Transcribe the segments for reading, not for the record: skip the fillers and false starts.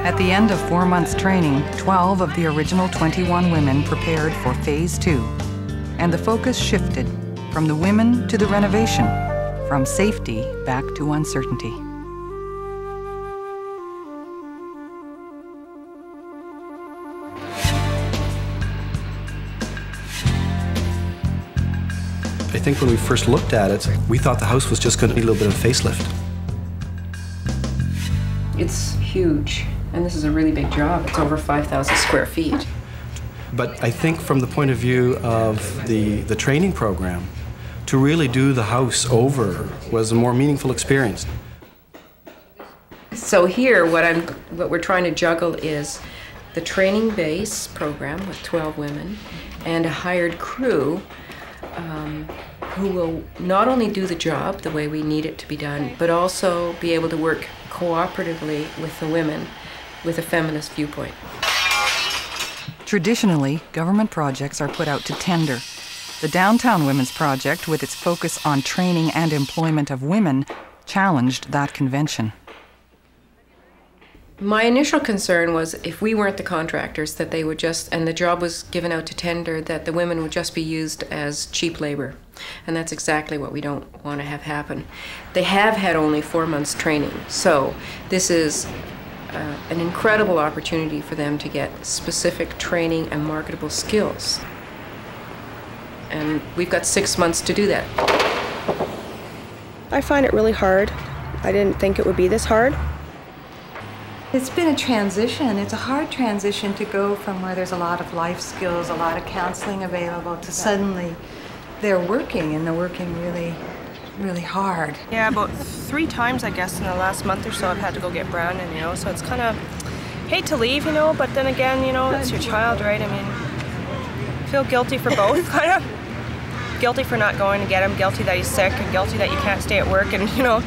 At the end of 4 months' training, 12 of the original 21 women prepared for Phase 2. And the focus shifted from the women to the renovation, from safety back to uncertainty. I think when we first looked at it, we thought the house was just going to need a little bit of facelift. It's huge, and this is a really big job. It's over 5,000 square feet. But I think from the point of view of the training program, to really do the house over was a more meaningful experience. So here, what we're trying to juggle is the training base program with 12 women and a hired crew who will not only do the job the way we need it to be done, but also be able to work cooperatively with the women with a feminist viewpoint. Traditionally, government projects are put out to tender. The Downtown Women's Project, with its focus on training and employment of women, challenged that convention. My initial concern was if we weren't the contractors, that they would just, and the job was given out to tender, that the women would just be used as cheap labor. And that's exactly what we don't want to have happen. They have had only 4 months training, so this is an incredible opportunity for them to get specific training and marketable skills. And we've got 6 months to do that. I find it really hard. I didn't think it would be this hard. It's been a transition. It's a hard transition to go from where there's a lot of life skills, a lot of counseling available, to suddenly they're working, and they're working really, really hard. Yeah, about 3 times, I guess, in the last month or so I've had to go get Brandon, you know, so it's kind of, hate to leave, you know, but then again, you know, it's your child, right? I mean, I feel guilty for both, kind of. Guilty for not going to get him, guilty that he's sick, and guilty that you can't stay at work, and, you know.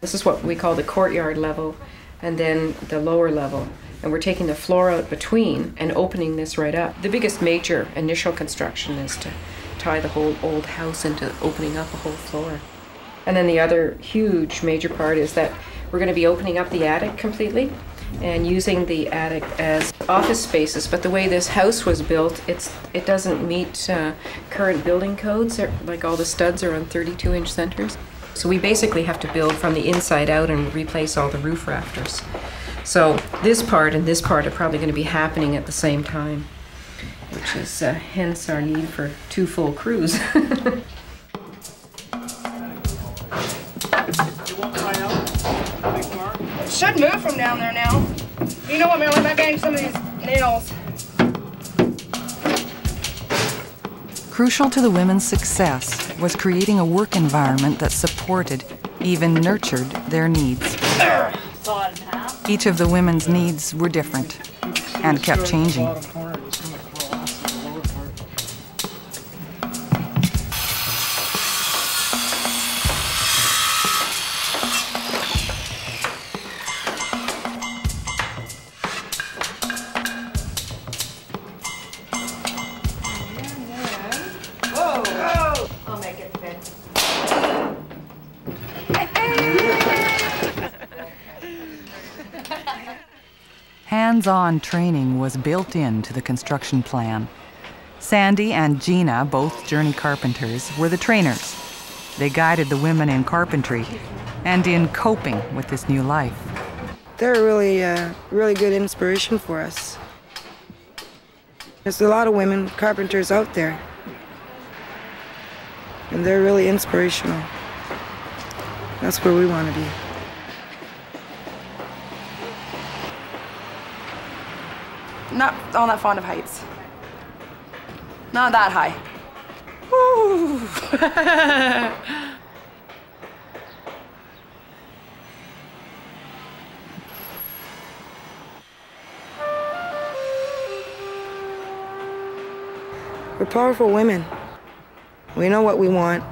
This is what we call the courtyard level, and then the lower level. And we're taking the floor out between and opening this right up. The biggest major initial construction is to tie the whole old house into opening up a whole floor. And then the other huge major part is that we're going to be opening up the attic completely and using the attic as office spaces. But the way this house was built, it doesn't meet current building codes. Like all the studs are on 32-inch centers. So we basically have to build from the inside out and replace all the roof rafters. So this part and this part are probably going to be happening at the same time, which is hence our need for 2 full crews. Should move from down there now. You know what, Marilyn, I banged some of these nails. Crucial to the women's success was creating a work environment that supported, even nurtured, their needs. Each of the women's needs were different and kept changing. I'll make it fit. Hands-on training was built into the construction plan. Sandy and Gina, both journey carpenters, were the trainers. They guided the women in carpentry and in coping with this new life. They're really good inspiration for us. There's a lot of women carpenters out there, and they're really inspirational. That's where we want to be. Not all that fond of heights. Not that high. Woo. We're powerful women. We know what we want,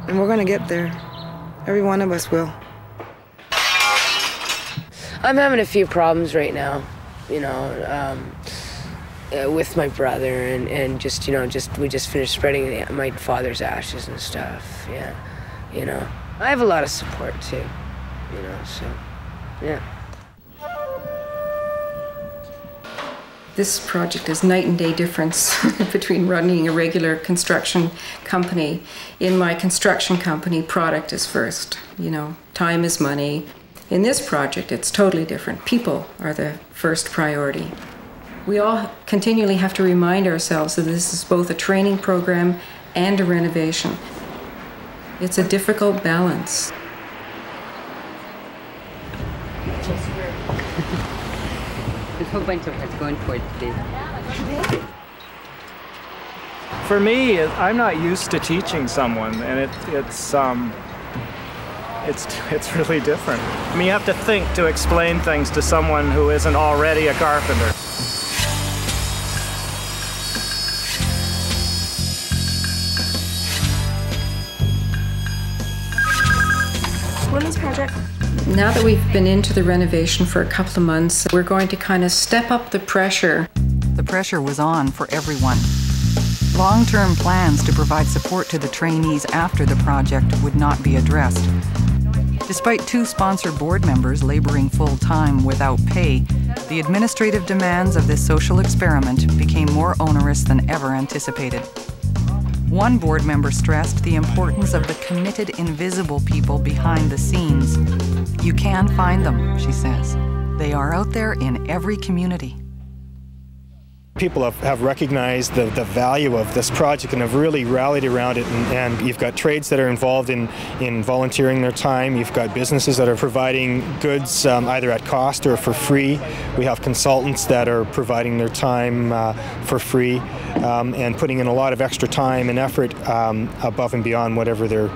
and we're going to get there. Every one of us will. I'm having a few problems right now, you know, with my brother, and just, you know, we just finished spreading my father's ashes and stuff. Yeah, you know, I have a lot of support too. you know, so, yeah. This project is night and day difference between running a regular construction company. In my construction company, product is first. You know, time is money. In this project, it's totally different. People are the first priority. We all continually have to remind ourselves that this is both a training program and a renovation. It's a difficult balance. There's a whole bunch of us going for it today. For me, I'm not used to teaching someone, and it's really different. I mean, you have to think to explain things to someone who isn't already a carpenter. Women's project. Now that we've been into the renovation for a couple of months, we're going to kind of step up the pressure. The pressure was on for everyone. Long-term plans to provide support to the trainees after the project would not be addressed. Despite 2 sponsor board members laboring full-time without pay, the administrative demands of this social experiment became more onerous than ever anticipated. One board member stressed the importance of the committed, invisible people behind the scenes. You can find them, she says. They are out there in every community. People have recognized the value of this project and have really rallied around it, and you've got trades that are involved in volunteering their time. You've got businesses that are providing goods either at cost or for free. We have consultants that are providing their time for free and putting in a lot of extra time and effort above and beyond whatever their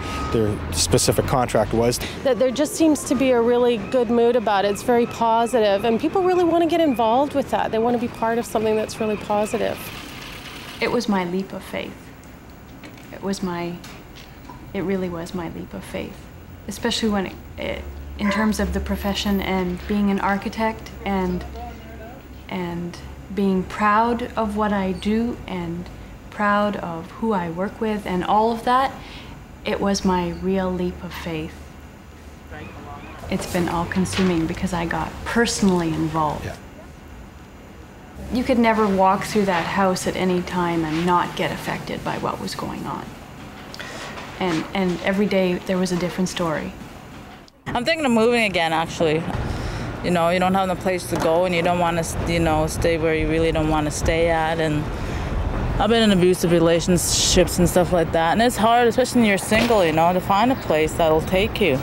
specific contract was. That there just seems to be a really good mood about it. It's very positive, and people really want to get involved with that. They want to be part of something that's really positive. It was my leap of faith. It really was my leap of faith, especially when in terms of the profession and being an architect and being proud of what I do and proud of who I work with and all of that. It was my real leap of faith. It's been all-consuming because I got personally involved. Yeah. You could never walk through that house at any time and not get affected by what was going on. And every day there was a different story. I'm thinking of moving again, actually. You know, you don't have a place to go and you don't want to, you know, stay where you really don't want to stay at. And I've been in abusive relationships and stuff like that. And it's hard, especially when you're single, you know, to find a place that'll take you.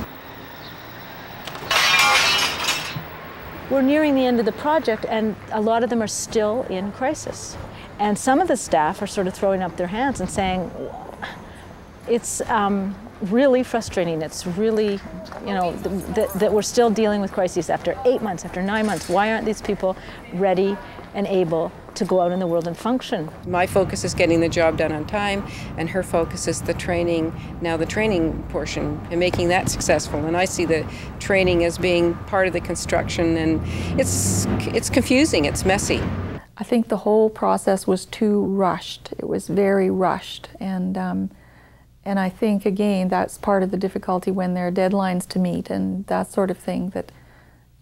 We're nearing the end of the project, and a lot of them are still in crisis. And some of the staff are sort of throwing up their hands and saying, it's really frustrating. It's really, you know, that we're still dealing with crises after 8 months, after 9 months. Why aren't these people ready and able to go out in the world and function? My focus is getting the job done on time, and her focus is the training, now the training portion, and making that successful. And I see the training as being part of the construction, and it's confusing, it's messy. I think the whole process was too rushed. It was very rushed, and I think, again, that's part of the difficulty when there are deadlines to meet and that sort of thing that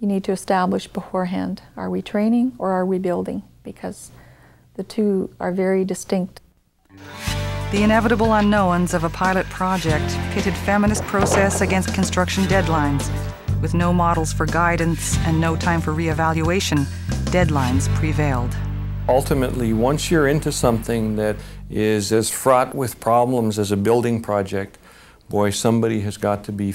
you need to establish beforehand. Are we training or are we building? Because the two are very distinct. The inevitable unknowns of a pilot project pitted feminist process against construction deadlines. With no models for guidance and no time for reevaluation, deadlines prevailed. Ultimately, once you're into something that is as fraught with problems as a building project, boy, somebody has got to be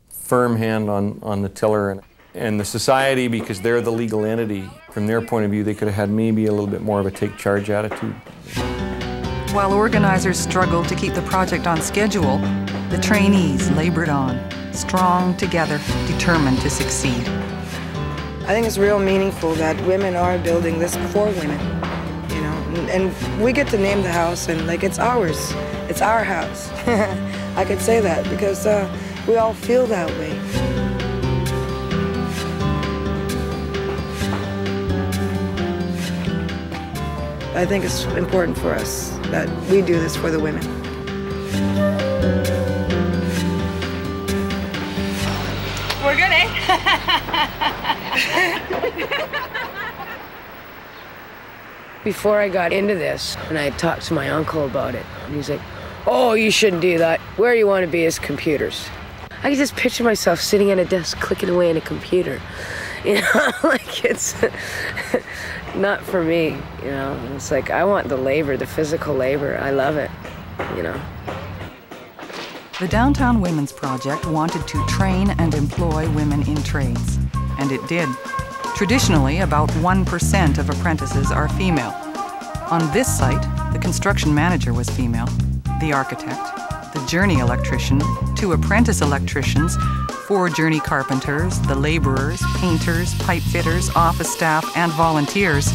firm hand on the tiller. And the society, because they're the legal entity, from their point of view, they could have had maybe a little bit more of a take charge attitude. While organizers struggled to keep the project on schedule, the trainees labored on, strong together, determined to succeed. I think it's real meaningful that women are building this for women, you know, and we get to name the house, and like, it's ours, it's our house. I could say that because we all feel that way. I think it's important for us that we do this for the women. We're good. Before I got into this, and I talked to my uncle about it, and he's like, oh, you shouldn't do that. Where you want to be is computers. I can just picture myself sitting at a desk clicking away on a computer. You know, like it's not for me, you know. It's like I want the labor, the physical labor. I love it, you know. The Downtown Women's Project wanted to train and employ women in trades, and it did. Traditionally, about 1% of apprentices are female. On this site, the construction manager was female, the architect, the journey electrician, 2 apprentice electricians, 4 journey carpenters, the laborers, painters, pipe fitters, office staff, and volunteers.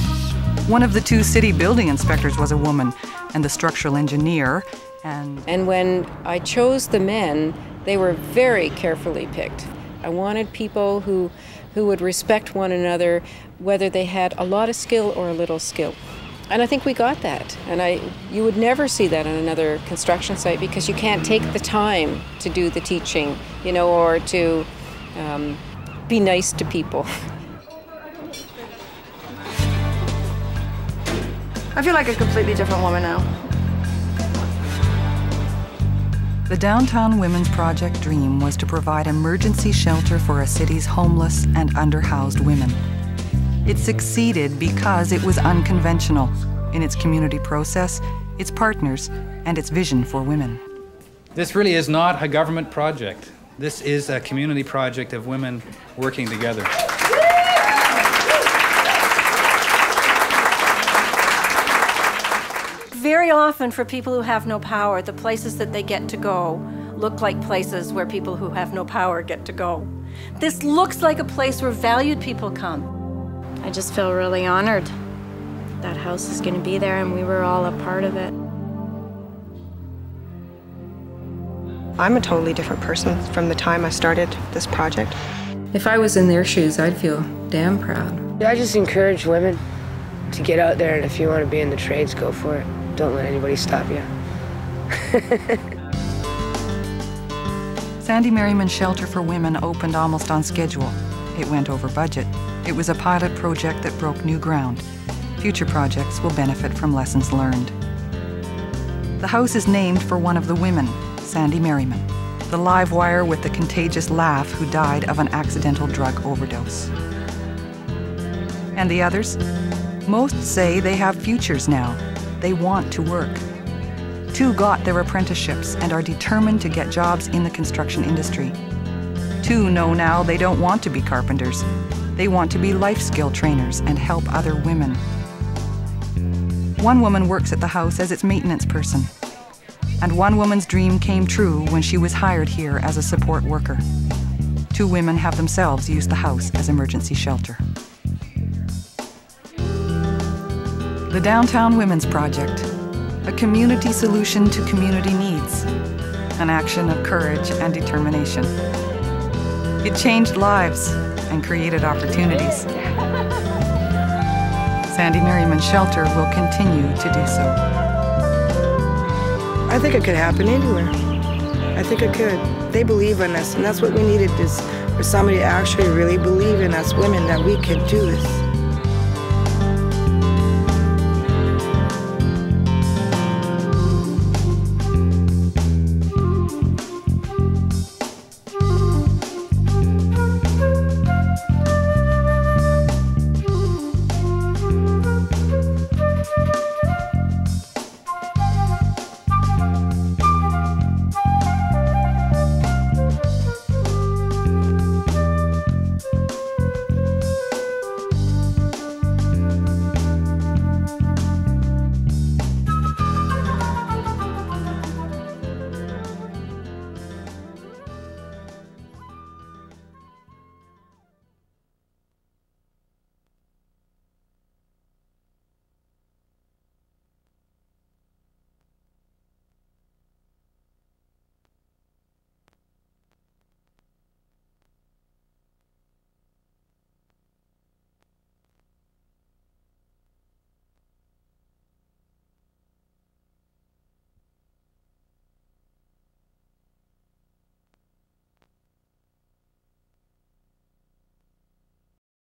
One of the 2 city building inspectors was a woman, and the structural engineer, And when I chose the men, they were very carefully picked. I wanted people who would respect one another, whether they had a lot of skill or a little skill. And I think we got that. And you would never see that on another construction site because you can't take the time to do the teaching, you know, or to be nice to people. I feel like a completely different woman now. The Downtown Women's Project dream was to provide emergency shelter for a city's homeless and underhoused women. It succeeded because it was unconventional in its community process, its partners, and its vision for women. This really is not a government project. This is a community project of women working together. Very often for people who have no power, the places that they get to go look like places where people who have no power get to go. This looks like a place where valued people come. I just feel really honored. That house is going to be there and we were all a part of it. I'm a totally different person from the time I started this project. If I was in their shoes, I'd feel damn proud. I just encourage women to get out there, and if you want to be in the trades, go for it. Don't let anybody stop you. Sandy Merriman Shelter for Women opened almost on schedule. It went over budget. It was a pilot project that broke new ground. Future projects will benefit from lessons learned. The house is named for one of the women, Sandy Merriman, the live wire with the contagious laugh who died of an accidental drug overdose. And the others? Most say they have futures now. They want to work. 2 got their apprenticeships and are determined to get jobs in the construction industry. 2 know now they don't want to be carpenters. They want to be life skill trainers and help other women. 1 woman works at the house as its maintenance person. And 1 woman's dream came true when she was hired here as a support worker. 2 women have themselves used the house as emergency shelter. The Downtown Women's Project, a community solution to community needs, an action of courage and determination. It changed lives and created opportunities. Sandy Merriman Shelter will continue to do so. I think it could happen anywhere. I think it could. They believe in us, and that's what we needed, is for somebody to actually really believe in us women that we could do this.